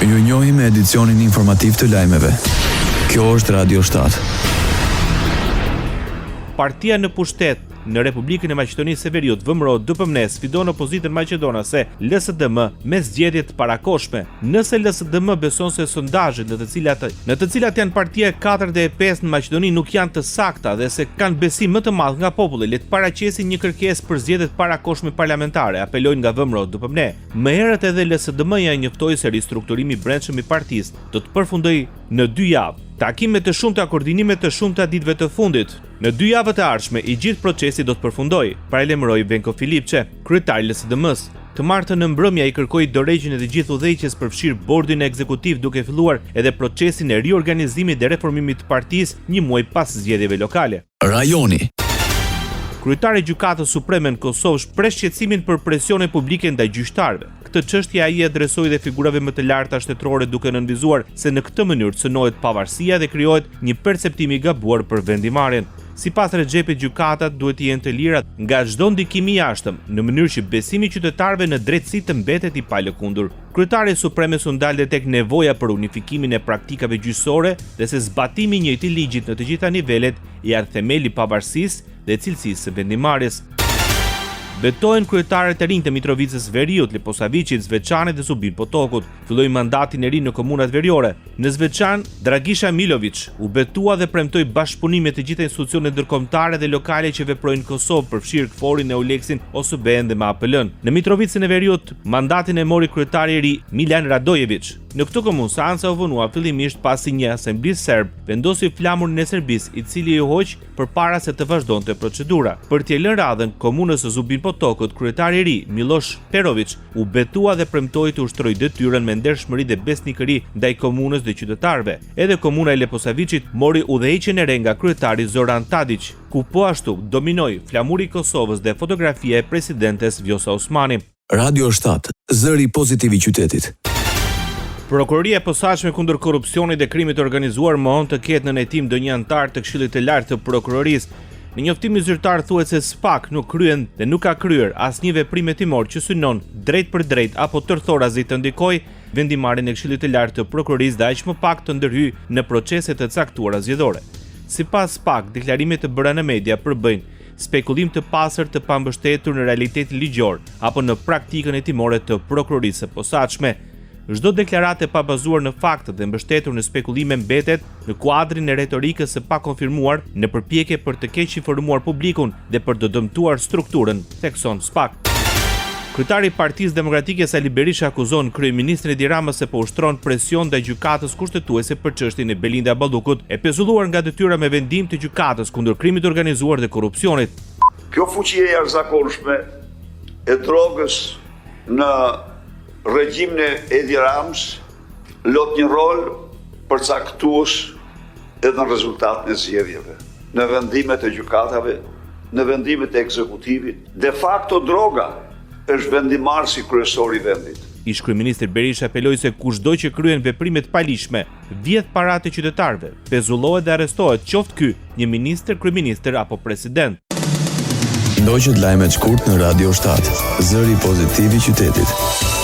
Ju njohim me edicionin informativ të lajmeve. Kjo është Radio 7. Partia në pushtet në Republikën e Maqedonisë së Veriut, VMRO DPMNE, sfidon opozitën maqedonase LSDM me zgjedhje të parakoshme. Nëse LSDM beson se sondazhet në të cilat janë partia 4 dhe 5 në Maqedoni nuk janë të sakta dhe se kanë besim më të madh nga populli, le të paraqesin një kërkesë për zgjedhje të parakoshme parlamentare, apelojnë nga VMRO DPMNE. Më herët edhe LSDM-ja njoftoi se ristrukturimi i brendshëm i partisë do të përfundojë në 2 javë. Takime të shumta, koordinime të shumta ditëve të fundit. Në 2 javët e ardhshme, i gjithë procesi do të përfundojë, paralajmëroi Venko Filipçe, kryetari i LSDM-s. Të martën në mbrëmje ai kërkoi dorëheqjen e të gjithë udhëheqjes përfshir bordin ekzekutiv duke filluar edhe procesin e riorganizimit dhe reformimit të partisë një muaj pas zgjedhjeve lokale. Rajoni. Kryetari i Gjykatës Supreme në Kosovë shpreh shqetësimin për presione publike ndaj gjyqtarëve. Këtë çështje ai adresoi dhe figurave më të larta shtetërore duke nënvizuar se në këtë mënyrë cënohet pavarësia dhe krijohet një perceptim i gabuar për vendimarrjen. Sipas Rexhepit, gjykatat duhet të jenë të lira nga çdo ndikim i jashtëm, në mënyrë që besimi i qytetarëve në drejtësi të mbetet i palëkundur. Kryetari i Supremes u ndalë tek nevoja për unifikimin e praktikave gjyqësore dhe se zbatimi i njëjtë ligjit në të gjitha nivelet i themeli pavarësisë dhe cilësisë së vendimarrjes. Betohen kryetarët e rinj të Mitrovicës Veriut, Leposavicit, Zvečanit dhe Zubin Potokut. Filloi mandatin e ri në komunat veriore. Në Zvečan, Dragisha Milovic u betua dhe premtoi bashkëpunim me të gjitha institucionet ndërkombëtare dhe lokale që veprojnë në Kosovë, përfshirë KFOR-in, EULEX-in, OSBE-n dhe MAPL-n. Në Mitrovicën e Veriut, mandatin e mori kryetari i ri Milan Radojevic. Në këtë komunë seanca u vënua fillimisht pasi një asembli serb vendosi flamurin e Serbisë, i cili u hoq përpara se të vazhdonte procedura. Për t'i lënë radhën komunës së Zubin Potokut, kryetari i ri Miloš Perovic u betua dhe premtoi të ushtrojë detyrën me ndershmëri dhe besnikëri ndaj komunës dhe qytetarëve. Edhe komuna e Leposavicit mori udhëheqjen e re nga kryetari Zoran Tadić, ku po ashtu dominoi flamuri i Kosovës dhe fotografia e presidentes Vjosa Osmani. Radio 7, zëri pozitiv i qytetit. Prokuroria e posaçme kundër korrupsionit dhe krimit të organizuar mohon të ketë në hetim ndonjë antar të Këshillit të Lartë të Prokurorisë. Në njoftimin zyrtar thuhet se SPAK nuk kryen dhe nuk ka kryer asnjë veprim hetimor që synon drejt për drejt apo tërthorazi të ndikojë vendimarrjen e Këshillit të Lartë të Prokurorisë dhe aq më pak të ndërhyjë në procese të caktuara zgjedhore. Sipas SPAK, deklarimet të bëra në media përbëjnë spekullim të pastër të pambështetur në realitetin ligjor apo në praktikën hetimore të prokurorisë së posaçme. Çdo deklaratë e pabazuar në fakte dhe mbështetur në spekulime mbetet në kuadrin e retorikës së pakonfirmuar në përpjekje për të keq informuar publikun dhe për të dëmtuar strukturën, thekson SPAK. Kryetari i Partisë Demokratike Sali Berisha akuzon kryeministrin Edi Ramës se po ushtron presion ndaj gjykatës kushtetuese për çështjen e Belinda Ballukut, e pezulluar nga detyra me vendim të gjykatës kundër krimit të organizuar dhe korrupsionit. Kjo fuqi e jashtëzakonshme e drogës në regjimin e Edi Ramës lot një rol përcaktues edhe në rezultatin e zgjedhjeve, në vendimet e gjykatave, në vendimet e ekzekutivit. De facto droga është vendimarrësi kryesor i vendit. Ish-kryeministri Berisha apeloi se kushdo që kryen veprime të paligjshme, vjedh paratë e qytetarëve, pezullohet dhe arrestohet, qoftë ky një ministër, kryeministër apo president. Ndoqët lajmet shkurt në Radio 7, zëri pozitiv i qytetit.